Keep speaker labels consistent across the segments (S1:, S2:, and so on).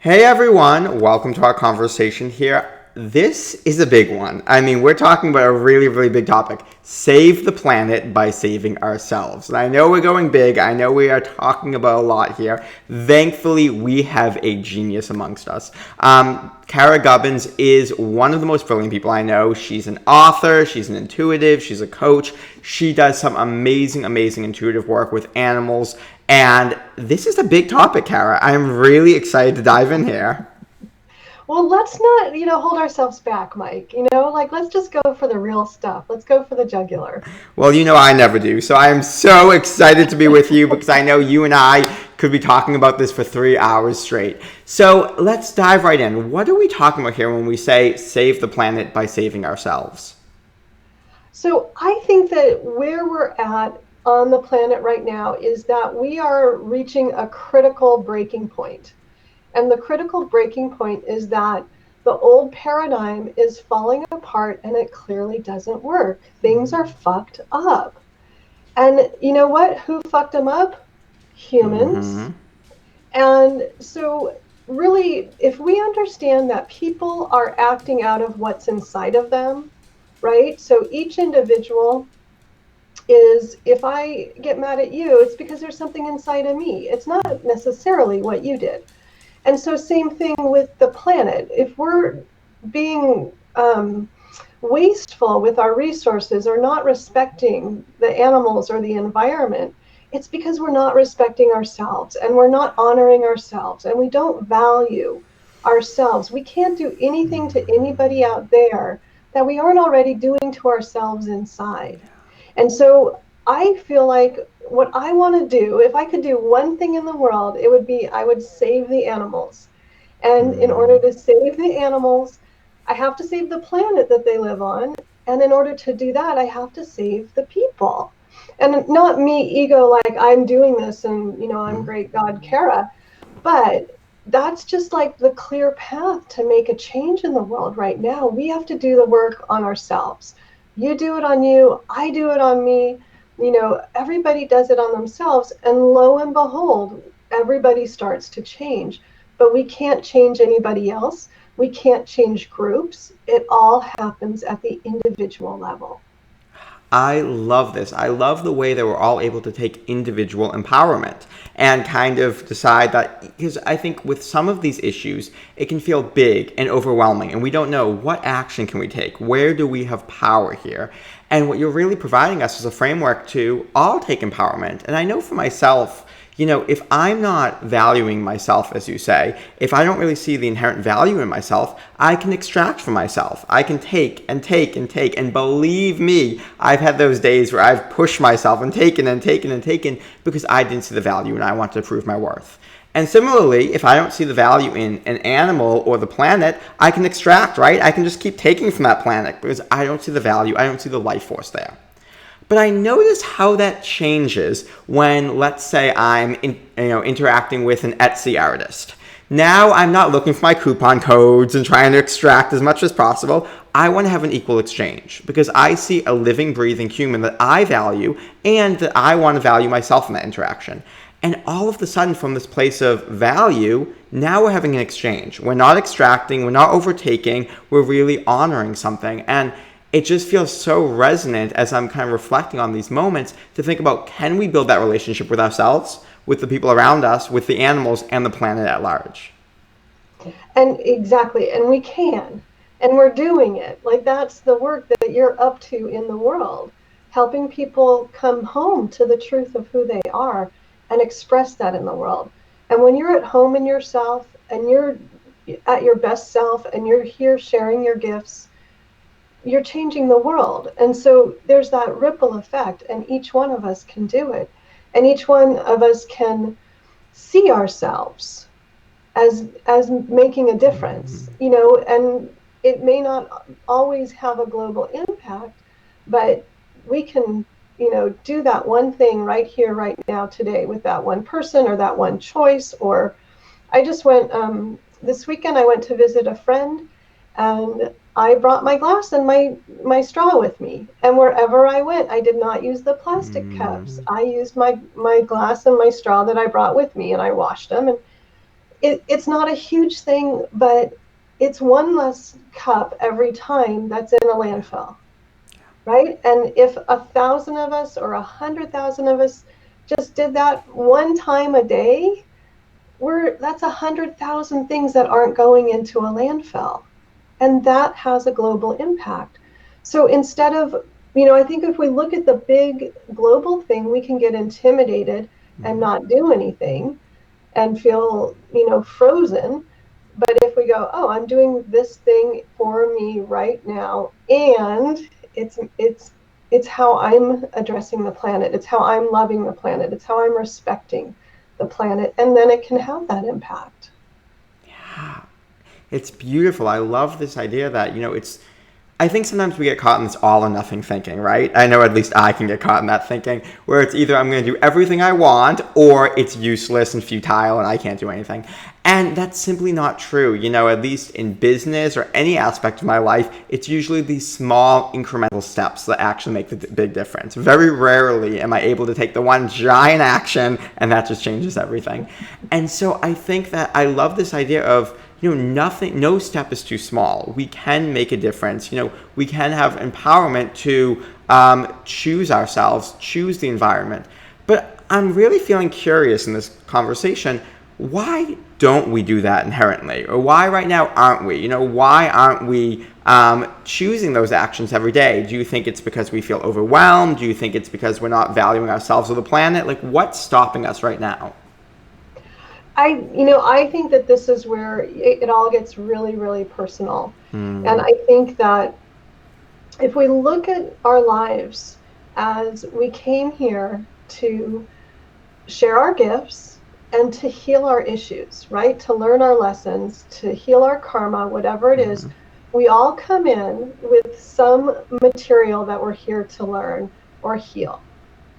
S1: Hey everyone, welcome to our conversation here. This is a big one. I mean, we're talking about a really, really big topic. Save the planet by saving ourselves. And I know we're going big. I know we are talking about a lot here. Thankfully, we have a genius amongst us. Cara Gubbins is one of the most brilliant people I know. She's an author, she's an intuitive, she's a coach. She does some amazing, amazing intuitive work with animals. And this is a big topic, Cara. I'm really excited to dive in here.
S2: Well, let's not, hold ourselves back, Mike. Let's just go for the real stuff. Let's go for the jugular.
S1: Well, I never do. So I am so excited to be with you because I know you and I could be talking about this for 3 hours straight. So let's dive right in. What are we talking about here when we say save the planet by saving ourselves?
S2: So I think that where we're at on the planet right now is that we are reaching a critical breaking point. And the critical breaking point is that the old paradigm is falling apart and it clearly doesn't work. Things are fucked up. And you know what? Who fucked them up? Humans. And so really, if we understand that people are acting out of what's inside of them, right? So each individual is, if I get mad at you, it's because there's something inside of me. It's not necessarily what you did. And so same thing with the planet. If we're being wasteful with our resources or not respecting the animals or the environment, it's because we're not respecting ourselves and we're not honoring ourselves and we don't value ourselves. We can't do anything to anybody out there that we aren't already doing to ourselves inside. And so I feel like what I want to do, if I could do one thing in the world, it would be I would save the animals. And in order to save the animals, I have to save the planet that they live on. And in order to do that, I have to save the people. And not me ego like I'm doing this and, I'm great God Cara. But that's just like the clear path to make a change in the world right now. We have to do the work on ourselves. You do it on you, I do it on me. Everybody does it on themselves, and lo and behold, everybody starts to change. But we can't change anybody else. We can't change groups. It all happens at the individual level.
S1: I love this. I love the way that we're all able to take individual empowerment and kind of decide that, because I think with some of these issues, it can feel big and overwhelming, and we don't know what action can we take? Where do we have power here? And what you're really providing us is a framework to all take empowerment. And I know for myself, if I'm not valuing myself, as you say, if I don't really see the inherent value in myself, I can extract from myself. I can take and take and take. And believe me, I've had those days where I've pushed myself and taken and taken and taken because I didn't see the value and I wanted to prove my worth. And similarly, if I don't see the value in an animal or the planet, I can extract, right? I can just keep taking from that planet because I don't see the value. I don't see the life force there. But I notice how that changes when, let's say, I'm interacting with an Etsy artist. Now I'm not looking for my coupon codes and trying to extract as much as possible. I want to have an equal exchange because I see a living, breathing human that I value and that I want to value myself in that interaction. And all of a sudden, from this place of value, now we're having an exchange. We're not extracting, we're not overtaking, we're really honoring something. And it just feels so resonant as I'm kind of reflecting on these moments to think about, can we build that relationship with ourselves, with the people around us, with the animals, and the planet at large?
S2: And exactly, and we can, and we're doing it. Like that's the work that you're up to in the world, helping people come home to the truth of who they are and express that in the world. And when you're at home in yourself and you're at your best self and you're here sharing your gifts, you're changing the world. And so there's that ripple effect, and each one of us can do it. And each one of us can see ourselves as making a difference, and it may not always have a global impact, but we can, do that one thing right here, right now, today with that one person or that one choice. Or I just went, this weekend I went to visit a friend, and I brought my glass and my straw with me. And wherever I went, I did not use the plastic cups. I used my glass and my straw that I brought with me, and I washed them. And it's not a huge thing, but it's one less cup every time that's in a landfill, right? And if 1,000 of us or 100,000 of us just did that one time a day, that's 100,000 things that aren't going into a landfill, and that has a global impact. So instead of, I think if we look at the big global thing, we can get intimidated and not do anything and feel, frozen. But if we go, oh, I'm doing this thing for me right now, and it's how I'm addressing the planet, it's how I'm loving the planet, it's how I'm respecting the planet, and then it can have that impact.
S1: Yeah. It's beautiful. I love this idea that, I think sometimes we get caught in this all or nothing thinking, right? I know at least I can get caught in that thinking where it's either I'm going to do everything I want or it's useless and futile and I can't do anything. And that's simply not true. At least in business or any aspect of my life, it's usually these small incremental steps that actually make the big difference. Very rarely am I able to take the one giant action and that just changes everything. And so I think that I love this idea of, no step is too small. We can make a difference. We can have empowerment to choose ourselves, choose the environment. But I'm really feeling curious in this conversation. Why don't we do that inherently? Or why right now aren't we? Why aren't we choosing those actions every day? Do you think it's because we feel overwhelmed? Do you think it's because we're not valuing ourselves or the planet? Like, what's stopping us right now?
S2: I think that this is where it all gets really, really personal. And I think that if we look at our lives as we came here to share our gifts and to heal our issues, right? To learn our lessons, to heal our karma, whatever it is, we all come in with some material that we're here to learn or heal,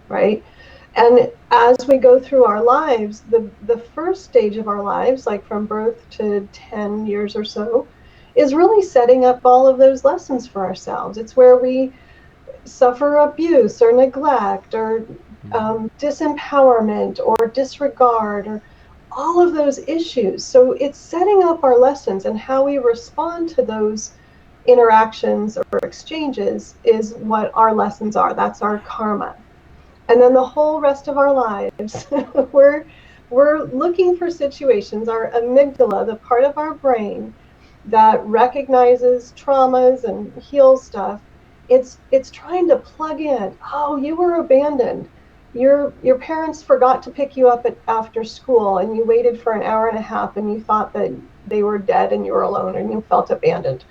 S2: right? And as we go through our lives, the first stage of our lives, like from birth to 10 years or so, is really setting up all of those lessons for ourselves. It's where we suffer abuse or neglect or disempowerment or disregard or all of those issues. So it's setting up our lessons, and how we respond to those interactions or exchanges is what our lessons are. That's our karma. And then the whole rest of our lives, we're looking for situations. Our amygdala, the part of our brain that recognizes traumas and heals stuff, it's trying to plug in. Oh, you were abandoned. Your parents forgot to pick you up after school, and you waited for an hour and a half, and you thought that they were dead, and you were alone, and you felt abandoned.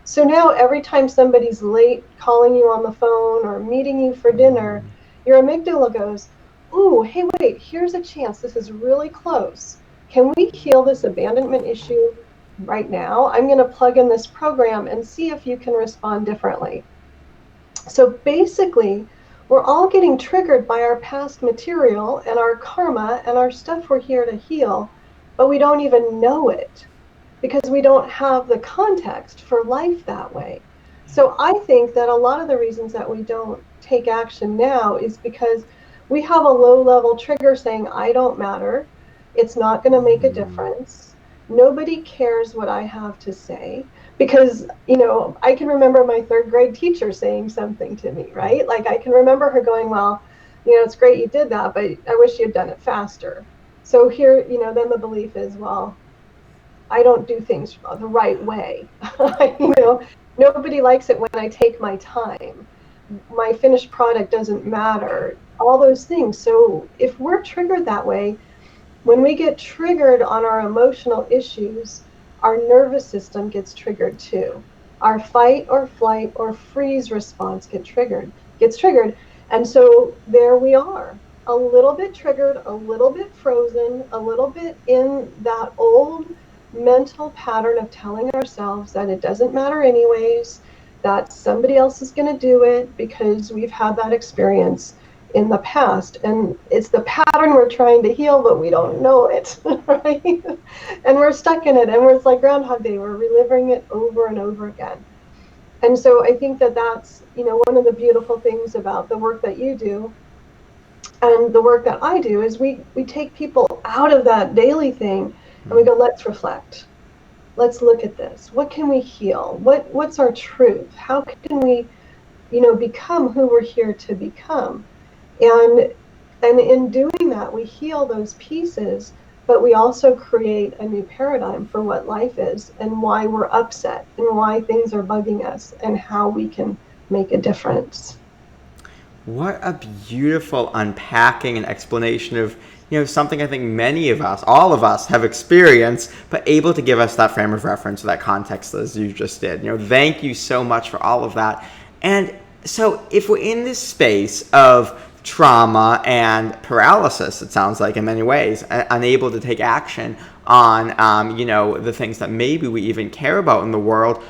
S2: So now every time somebody's late calling you on the phone or meeting you for dinner, your amygdala goes, ooh, hey, wait, here's a chance. This is really close. Can we heal this abandonment issue right now? I'm going to plug in this program and see if you can respond differently. So basically, we're all getting triggered by our past material and our karma and our stuff we're here to heal, but we don't even know it because we don't have the context for life that way. So I think that a lot of the reasons that we don't take action now is because we have a low level trigger saying, I don't matter. It's not going to make a difference. Nobody cares what I have to say. Because, I can remember my third grade teacher saying something to me, right? Like I can remember her going, well, it's great you did that, but I wish you'd done it faster. So here, then the belief is, well, I don't do things the right way. Nobody likes it when I take my time. My finished product doesn't matter. All those things. So if we're triggered that way, when we get triggered on our emotional issues, our nervous system gets triggered too. Our fight or flight or freeze response gets triggered. And so there we are, a little bit triggered, a little bit frozen, a little bit in that old mental pattern of telling ourselves that it doesn't matter anyways, that somebody else is going to do it because we've had that experience in the past. And it's the pattern we're trying to heal, but we don't know it, right? And we're stuck in it, and it's like Groundhog Day. We're reliving it over and over again. And so I think that that's, one of the beautiful things about the work that you do and the work that I do is we take people out of that daily thing And we go, let's reflect. Let's look at this. What can we heal? What's our truth? How can we, become who we're here to become? And in doing that, we heal those pieces, but we also create a new paradigm for what life is and why we're upset and why things are bugging us and how we can make a difference.
S1: What a beautiful unpacking and explanation of, something I think many of us, all of us, have experienced, but able to give us that frame of reference, that context as you just did. Thank you so much for all of that. And so if we're in this space of trauma and paralysis, it sounds like in many ways, unable to take action on, the things that maybe we even care about in the world,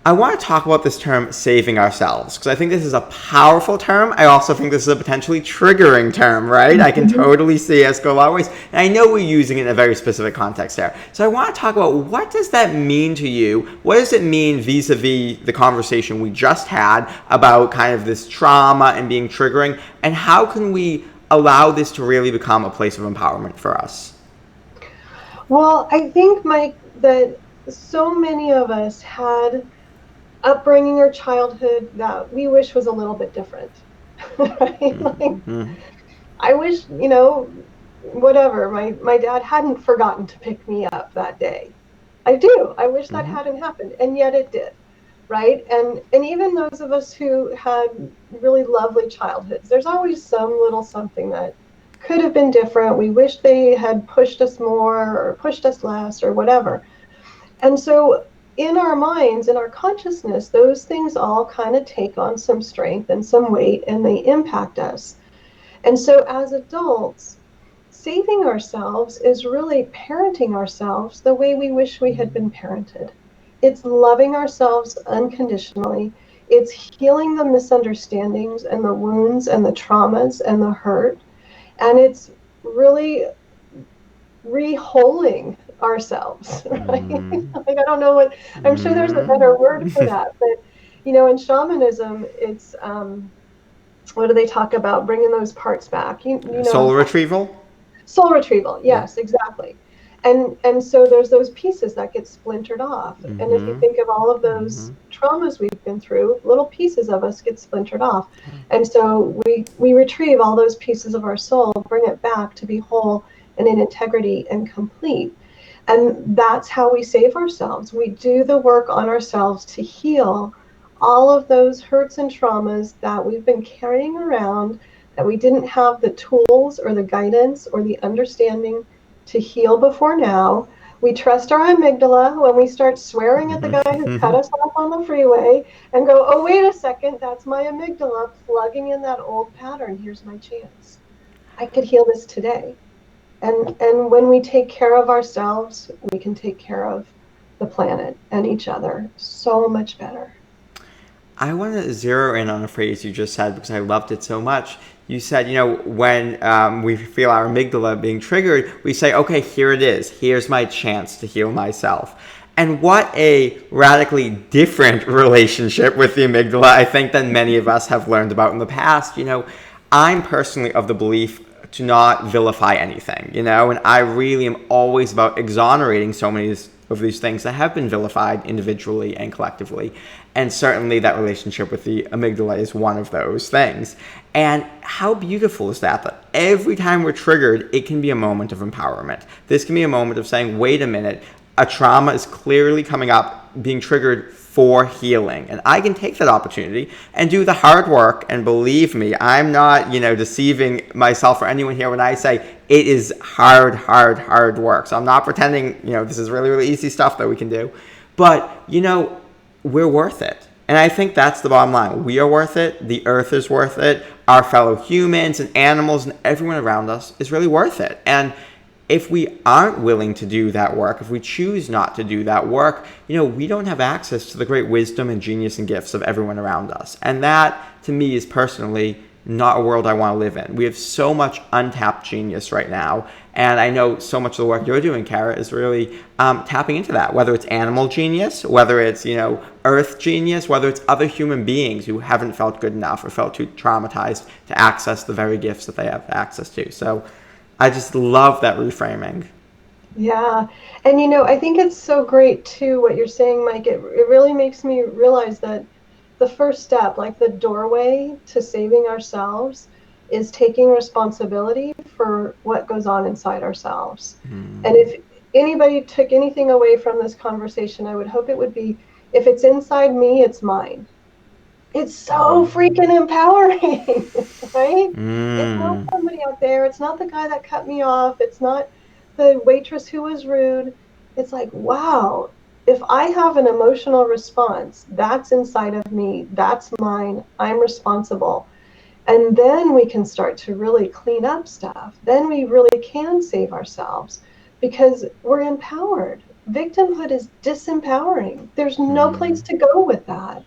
S1: I want to talk about this term, saving ourselves, because I think this is a powerful term. I also think this is a potentially triggering term, right? I can totally see us go a lot of ways. And I know we're using it in a very specific context there. So I want to talk about, what does that mean to you? What does it mean vis-a-vis the conversation we just had about kind of this trauma and being triggering? And how can we allow this to really become a place of empowerment for us?
S2: Well, I think, Mike, that so many of us had upbringing or childhood that we wish was a little bit different. Right?
S1: Mm-hmm.
S2: I wish, whatever, my dad hadn't forgotten to pick me up that day. I do. I wish that hadn't happened, and yet it did. Right? And even those of us who had really lovely childhoods, there's always some little something that could have been different. We wish they had pushed us more or pushed us less or whatever. And so in our minds, in our consciousness, those things all kind of take on some strength and some weight, and they impact us. And so as adults, saving ourselves is really parenting ourselves the way we wish we had been parented. It's loving ourselves unconditionally. It's healing the misunderstandings and the wounds and the traumas and the hurt. And it's really re-holing ourselves, right? Like, I don't know I'm sure there's a better word for that, but in shamanism, it's what do they talk about? Bringing those parts back.
S1: Soul retrieval.
S2: Soul retrieval, yes, exactly. And so there's those pieces that get splintered off, and if you think of all of those traumas we've been through, little pieces of us get splintered off, and so we retrieve all those pieces of our soul, bring it back to be whole and in integrity and complete. And that's how we save ourselves. We do the work on ourselves to heal all of those hurts and traumas that we've been carrying around, that we didn't have the tools or the guidance or the understanding to heal before now. We trust our amygdala when we start swearing at the guy who cut us off on the freeway and go, oh, wait a second, that's my amygdala plugging in that old pattern. Here's my chance. I could heal this today. And when we take care of ourselves, we can take care of the planet and each other so much better.
S1: I want to zero in on a phrase you just said because I loved it so much. You said, when we feel our amygdala being triggered, we say, okay, here it is. Here's my chance to heal myself. And what a radically different relationship with the amygdala I think than many of us have learned about in the past. I'm personally of the belief to not vilify anything, and I really am always about exonerating so many of these things that have been vilified individually and collectively. And certainly that relationship with the amygdala is one of those things. And how beautiful is that every time we're triggered, it can be a moment of empowerment. This can be a moment of saying, wait a minute, a trauma is clearly coming up, being triggered for healing. And I can take that opportunity and do the hard work. And believe me, I'm not, deceiving myself or anyone here when I say it is hard work. So I'm not pretending, this is really, really easy stuff that we can do. But, we're worth it. And I think that's the bottom line. We are worth it. The earth is worth it. Our fellow humans and animals and everyone around us is really worth it. And if we aren't willing to do that work, if we choose not to do that work, we don't have access to the great wisdom and genius and gifts of everyone around us. And that, to me, is personally not a world I want to live in. We have so much untapped genius right now. And I know so much of the work you're doing, Cara, is really tapping into that, whether it's animal genius, whether it's, earth genius, whether it's other human beings who haven't felt good enough or felt too traumatized to access the very gifts that they have access to. So I just love that reframing.
S2: Yeah. And I think it's so great too what you're saying, Mike. It really makes me realize that the first step, like the doorway to saving ourselves, is taking responsibility for what goes on inside ourselves. And if anybody took anything away from this conversation, I would hope it would be, if it's inside me, it's mine. It's so freaking empowering, right? It's not
S1: Mm.
S2: somebody out there. It's not the guy that cut me off. It's not the waitress who was rude. It's like, wow, if I have an emotional response, that's inside of me. That's mine. I'm responsible. And then we can start to really clean up stuff. Then we really can save ourselves because we're empowered. Victimhood is disempowering. There's no place to go with that.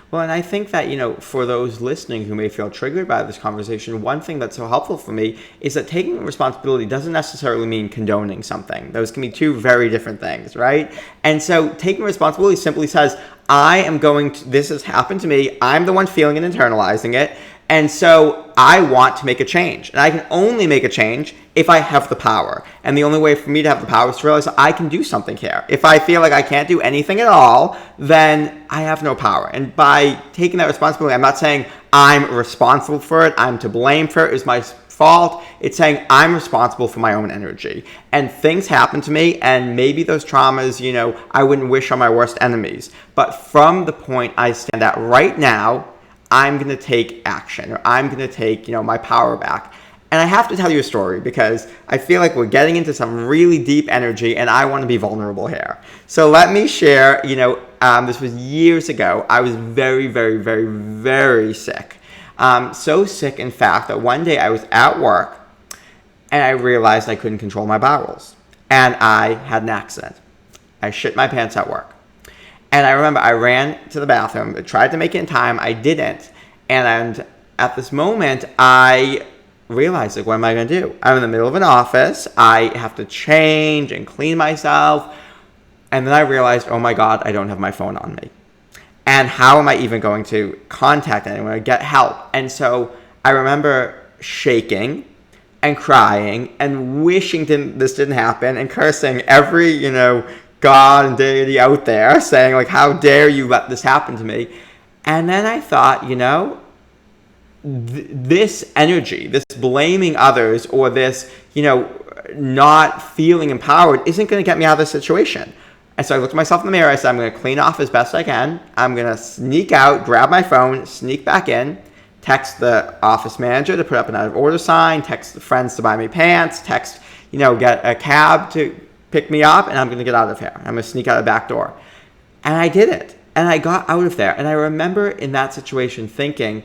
S1: Well, and I think that, for those listening who may feel triggered by this conversation, one thing that's so helpful for me is that taking responsibility doesn't necessarily mean condoning something. Those can be two very different things, right? And so taking responsibility simply says, this has happened to me. I'm the one feeling and internalizing it. And so I want to make a change. And I can only make a change if I have the power. And the only way for me to have the power is to realize I can do something here. If I feel like I can't do anything at all, then I have no power. And by taking that responsibility, I'm not saying I'm responsible for it, I'm to blame for it, it's my fault. It's saying I'm responsible for my own energy. And things happen to me, and maybe those traumas, I wouldn't wish on my worst enemies. But from the point I stand at right now, I'm going to take action, or I'm going to take, my power back. And I have to tell you a story because I feel like we're getting into some really deep energy and I want to be vulnerable here. So let me share, this was years ago. I was very, very, very, very sick. So sick, in fact, that one day I was at work and I realized I couldn't control my bowels. And I had an accident. I shit my pants at work. And I remember I ran to the bathroom, I tried to make it in time, I didn't. And at this moment, I realized, like, what am I going to do? I'm in the middle of an office, I have to change and clean myself. And then I realized, oh my God, I don't have my phone on me. And how am I even going to contact anyone or get help? And so I remember shaking and crying and wishing this didn't happen and cursing every, God and deity out there, saying, like, how dare you let this happen to me? And then I thought, this energy, this blaming others, or this, not feeling empowered isn't going to get me out of this situation. And so I looked at myself in the mirror. I said, I'm going to clean off as best I can. I'm going to sneak out, grab my phone, sneak back in, text the office manager to put up an out of order sign, text the friends to buy me pants, text, get a cab to pick me up, and I'm going to get out of here. I'm going to sneak out the back door. And I did it. And I got out of there. And I remember in that situation thinking,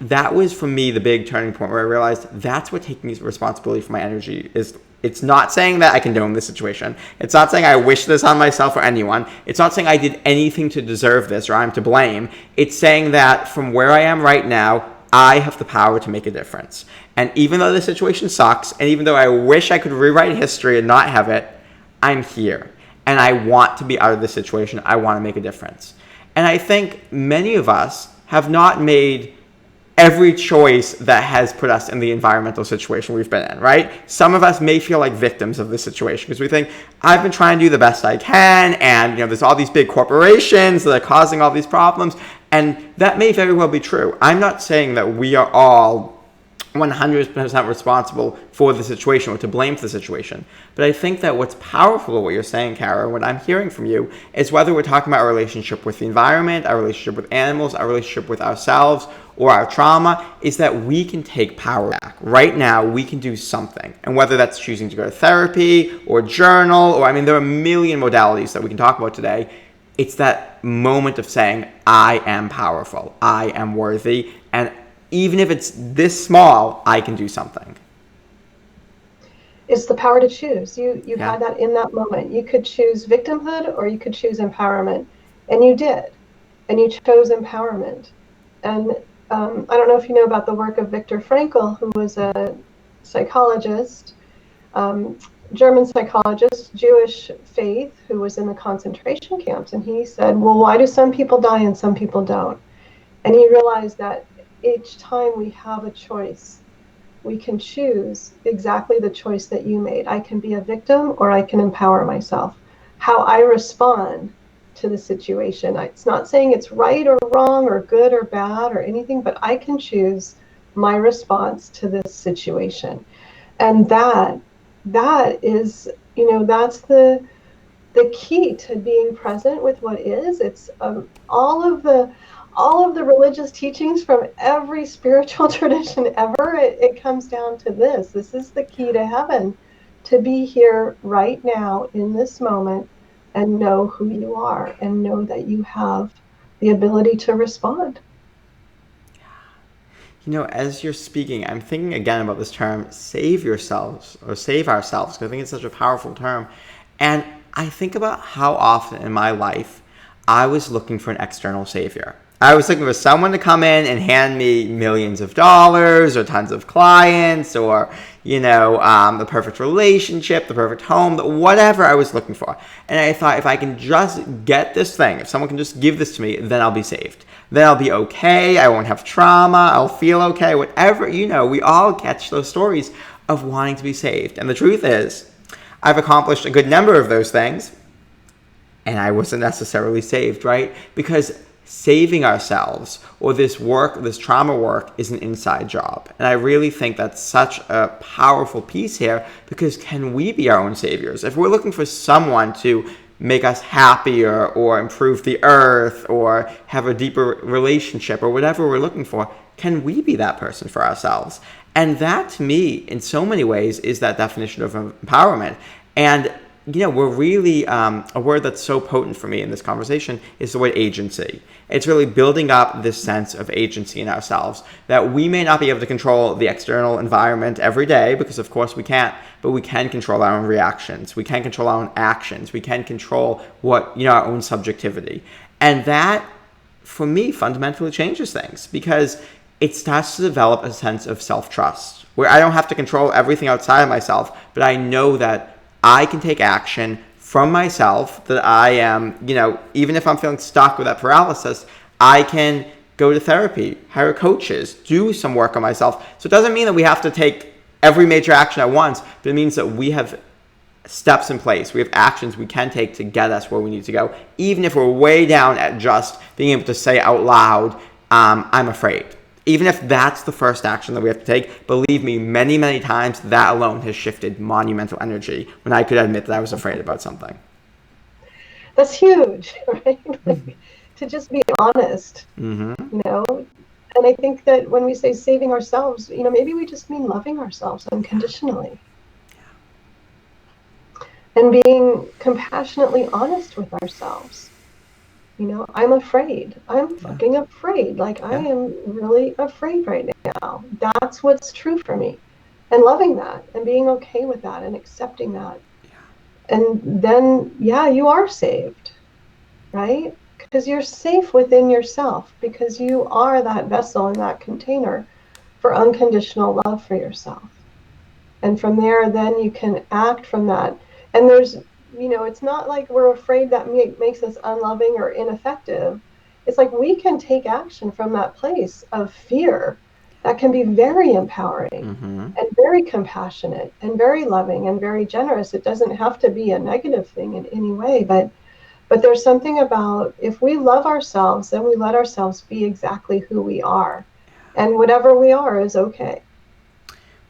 S1: that was for me the big turning point where I realized that's what taking responsibility for my energy is. It's not saying that I condone this situation. It's not saying I wish this on myself or anyone. It's not saying I did anything to deserve this or I'm to blame. It's saying that from where I am right now, I have the power to make a difference. And even though the situation sucks, and even though I wish I could rewrite history and not have it, I'm here. And I want to be out of this situation. I want to make a difference. And I think many of us have not made every choice that has put us in the environmental situation we've been in, right? Some of us may feel like victims of this situation because we think, I've been trying to do the best I can, and there's all these big corporations that are causing all these problems, and that may very well be true. I'm not saying that we are all 100% responsible for the situation or to blame for the situation. But I think that what's powerful of what you're saying, Cara, what I'm hearing from you, is whether we're talking about our relationship with the environment, our relationship with animals, our relationship with ourselves, or our trauma, is that we can take power back. Right now, we can do something. And whether that's choosing to go to therapy or journal, or there are a million modalities that we can talk about today. It's that moment of saying, I am powerful, I am worthy, and even if it's this small, I can do something.
S2: It's the power to choose. You
S1: Yeah.
S2: had that in that moment. You could choose victimhood or you could choose empowerment, and you did, and you chose empowerment. And I don't know if you know about the work of Viktor Frankl, who was a psychologist, German psychologist, Jewish faith, who was in the concentration camps, and he said, well, why do some people die and some people don't? And he realized that each time we have a choice we can choose exactly the choice that you made. I can be a victim or I can empower myself. How I respond to the situation. It's not saying it's right or wrong or good or bad or anything, but I can choose my response to this situation. And that is, that's the key to being present with what is. It's all of the religious teachings from every spiritual tradition ever. It comes down to this. This is the key to heaven, to be here right now in this moment and know who you are and know that you have the ability to respond.
S1: As you're speaking, I'm thinking again about this term, save yourselves or save ourselves, because I think it's such a powerful term. And I think about how often in my life I was looking for an external savior. I was looking for someone to come in and hand me millions of dollars or tons of clients or, the perfect relationship, the perfect home, whatever I was looking for. And I thought, if I can just get this thing, if someone can just give this to me, then I'll be saved. Then I'll be okay. I won't have trauma. I'll feel okay. Whatever, we all catch those stories of wanting to be saved. And the truth is, I've accomplished a good number of those things, and I wasn't necessarily saved, right? Because saving ourselves or this work, this trauma work, is an inside job. And I really think that's such a powerful piece here, because can we be our own saviors? If we're looking for someone to make us happier or improve the earth or have a deeper relationship or whatever we're looking for, can we be that person for ourselves? And that, to me, in so many ways, is that definition of empowerment. And, we're really, a word that's so potent for me in this conversation is the word agency. It's really building up this sense of agency in ourselves, that we may not be able to control the external environment every day, because of course we can't, but we can control our own reactions. We can control our own actions. We can control our own subjectivity. And that, for me, fundamentally changes things, because it starts to develop a sense of self-trust, where I don't have to control everything outside of myself, but I know that I can take action from myself, that I am, even if I'm feeling stuck with that paralysis, I can go to therapy, hire coaches, do some work on myself. So it doesn't mean that we have to take every major action at once, but it means that we have steps in place. We have actions we can take to get us where we need to go, even if we're way down at just being able to say out loud, I'm afraid. Even if that's the first action that we have to take, believe me, many, many times that alone has shifted monumental energy when I could admit that I was afraid about something.
S2: That's huge, right? To just be honest,
S1: Mm-hmm.
S2: And I think that when we say saving ourselves, maybe we just mean loving ourselves unconditionally. And being compassionately honest with ourselves. I'm afraid. I'm fucking afraid. I am really afraid right now. That's what's true for me. And loving that and being okay with that and accepting that. And then, you are saved, right? Because you're safe within yourself, because you are that vessel and that container for unconditional love for yourself. And from there, then you can act from that. And there's it's not like we're afraid that makes us unloving or ineffective. It's like we can take action from that place of fear that can be very empowering and very compassionate and very loving and very generous. It doesn't have to be a negative thing in any way, but there's something about, if we love ourselves, then we let ourselves be exactly who we are. And whatever we are is okay.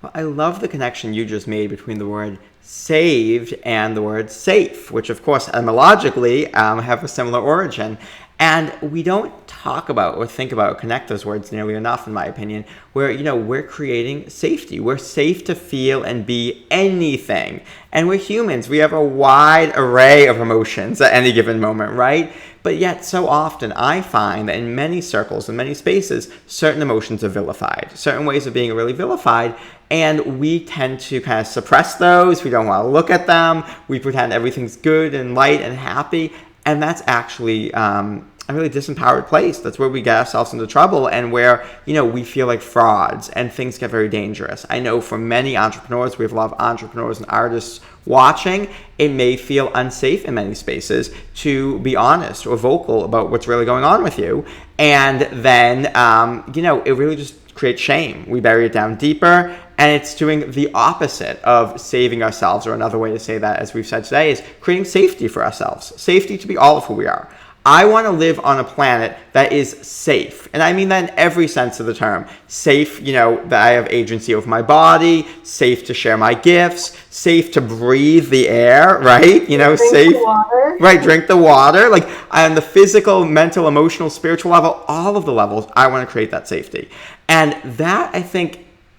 S1: Well, I love the connection you just made between the word saved and the word safe, which of course etymologically have a similar origin. And we don't talk about or think about or connect those words nearly enough, in my opinion, where, we're creating safety. We're safe to feel and be anything. And we're humans. We have a wide array of emotions at any given moment, right? But yet, so often, I find that in many circles, in many spaces, certain emotions are vilified. Certain ways of being are really vilified. And we tend to kind of suppress those. We don't want to look at them. We pretend everything's good and light and happy. And that's actually a really disempowered place. That's where we get ourselves into trouble, and where, we feel like frauds and things get very dangerous. I know for many entrepreneurs, we have a lot of entrepreneurs and artists watching, it may feel unsafe in many spaces to be honest or vocal about what's really going on with you. And then, it really just creates shame. We bury it down deeper, and it's doing the opposite of saving ourselves, or another way to say that, as we've said today, is creating safety for ourselves. Safety to be all of who we are. I want to live on a planet that is safe. And I mean that in every sense of the term. Safe, that I have agency over my body, safe to share my gifts, safe to breathe the air, right?
S2: Drink
S1: safe.
S2: The water.
S1: Right, drink the water. Like on the physical, mental, emotional, spiritual level, all of the levels, I want to create that safety. And that,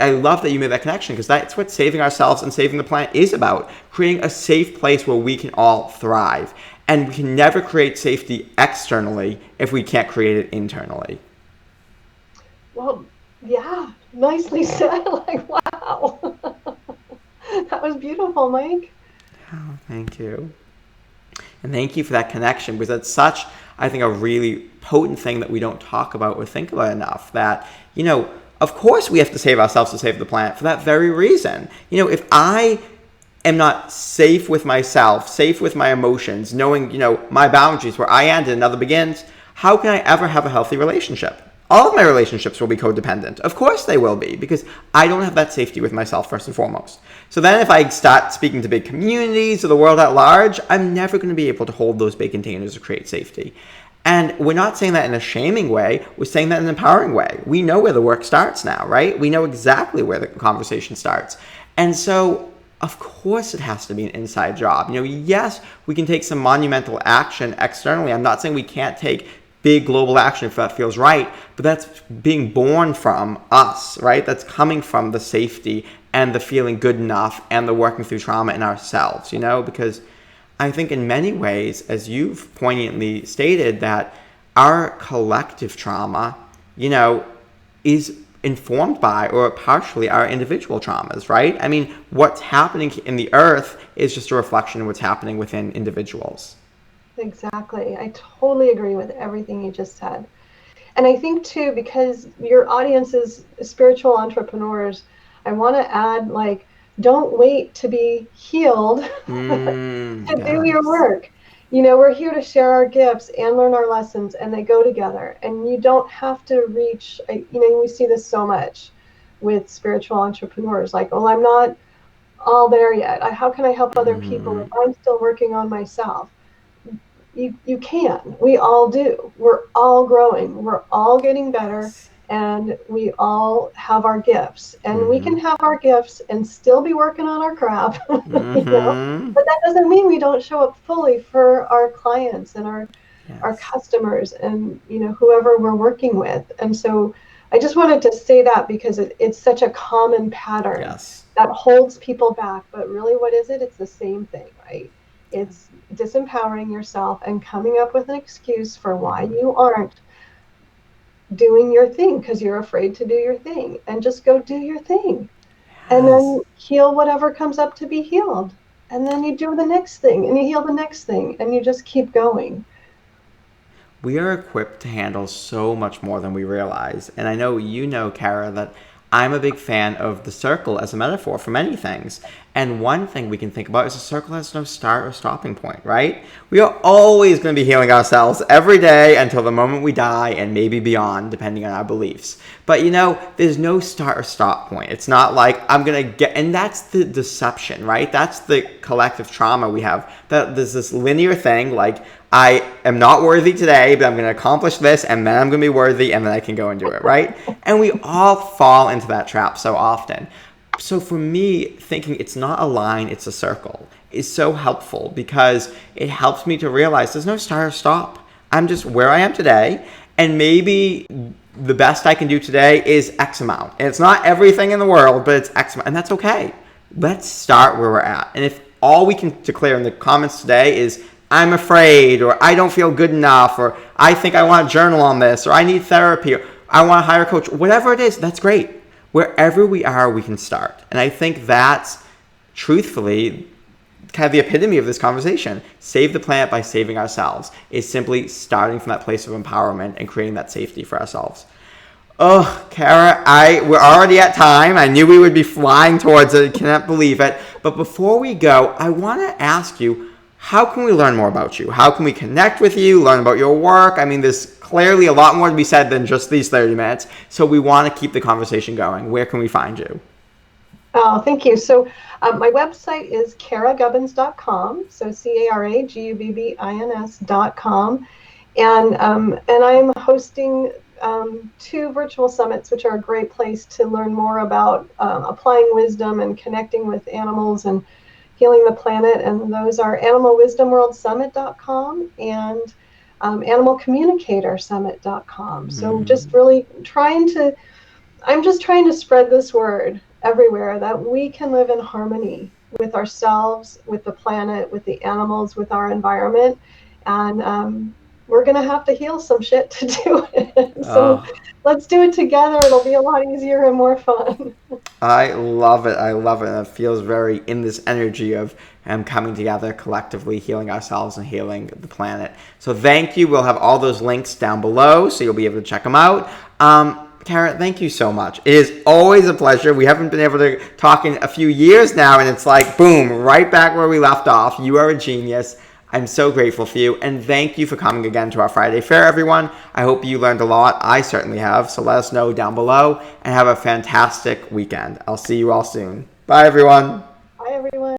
S1: I love that you made that connection, because that's what saving ourselves and saving the planet is about. Creating a safe place where we can all thrive. And we can never create safety externally if we can't create it internally.
S2: Well, yeah, nicely said. Like, wow. That was beautiful, Mike.
S1: Oh, thank you. And thank you for that connection, because that's such, I think, a really potent thing that we don't talk about or think about enough. That, of course we have to save ourselves to save the planet for that very reason. If I am not safe with myself, safe with my emotions, knowing, my boundaries, where I end and another begins, how can I ever have a healthy relationship? All of my relationships will be codependent. Of course they will be, because I don't have that safety with myself first and foremost. So then if I start speaking to big communities or the world at large, I'm never going to be able to hold those big containers to create safety. And we're not saying that in a shaming way. We're saying that in an empowering way. We know where the work starts now, right? We know exactly where the conversation starts. And so, of course it has to be an inside job. Yes, we can take some monumental action externally. I'm not saying we can't take big global action if that feels right, but that's being born from us, right? That's coming from the safety and the feeling good enough and the working through trauma in ourselves, because I think in many ways, as you've poignantly stated, that our collective trauma, is informed by or partially our individual traumas, right? I mean, what's happening in the earth is just a reflection of what's happening within individuals.
S2: Exactly. I totally agree with everything you just said. And I think too, because your audience is spiritual entrepreneurs, I want to add, don't wait to be healed to do your work. We're here to share our gifts and learn our lessons, and they go together. And you don't have to reach, we see this so much with spiritual entrepreneurs, like, well, I'm not all there yet. How can I help other people if I'm still working on myself? You can. We all do. We're all growing. We're all getting better. And we all have our gifts, and we can have our gifts and still be working on our crap, But that doesn't mean we don't show up fully for our clients and our customers and whoever we're working with. And so I just wanted to say that, because it's such a common pattern that holds people back. But really, what is it? It's the same thing, right? It's disempowering yourself and coming up with an excuse for why you aren't doing your thing, because you're afraid to do your thing. And just go do your thing, and then heal whatever comes up to be healed, and then you do the next thing, and you heal the next thing, and you just keep going.
S1: We are equipped to handle so much more than we realize. And I know, Cara, that I'm a big fan of the circle as a metaphor for many things. And one thing we can think about is a circle has no start or stopping point, right? We are always going to be healing ourselves every day until the moment we die, and maybe beyond, depending on our beliefs. But there's no start or stop point. It's not like I'm going to get, and that's the deception, right? That's the collective trauma we have. That there's this linear thing, like, I am not worthy today, but I'm going to accomplish this, and then I'm going to be worthy, and then I can go and do it, right? And we all fall into that trap so often. So for me, thinking it's not a line, it's a circle, is so helpful, because it helps me to realize there's no start or stop. I'm just where I am today, and maybe the best I can do today is X amount. And it's not everything in the world, but it's X amount, and that's okay. Let's start where we're at. And if all we can declare in the comments today is, I'm afraid, or I don't feel good enough, or I think I want to journal on this, or I need therapy, or I want to hire a coach, whatever it is, that's great. Wherever we are, we can start. And I think that's, truthfully, kind of the epitome of this conversation. Save the planet by saving ourselves is simply starting from that place of empowerment and creating that safety for ourselves. Oh, Cara, we're already at time. I knew we would be flying towards it. I cannot believe it. But before we go, I want to ask you, how can we learn more about you? How can we connect with you, learn about your work? I mean, there's clearly a lot more to be said than just these 30 minutes. So we want to keep the conversation going. Where can we find you?
S2: Oh, thank you. So my website is caragubbins.com. So CARAGUBBINS.com. And I'm hosting two virtual summits, which are a great place to learn more about applying wisdom and connecting with animals and healing the planet. And those are animalwisdomworldsummit.com and animalcommunicatorsummit.com. So I'm just trying to spread this word everywhere that we can live in harmony with ourselves, with the planet, with the animals, with our environment. And we're going to have to heal some shit to do it. So
S1: Oh,
S2: let's do it together. It'll be a lot easier and more fun.
S1: I love it. I love it. And it feels very in this energy of coming together collectively, healing ourselves and healing the planet. So thank you. We'll have all those links down below, so you'll be able to check them out. Cara, thank you so much. It is always a pleasure. We haven't been able to talk in a few years now, and it's like, boom, right back where we left off. You are a genius. I'm so grateful for you, and thank you for coming again to our Friday Fair, everyone. I hope you learned a lot. I certainly have, so let us know down below, and have a fantastic weekend. I'll see you all soon. Bye, everyone.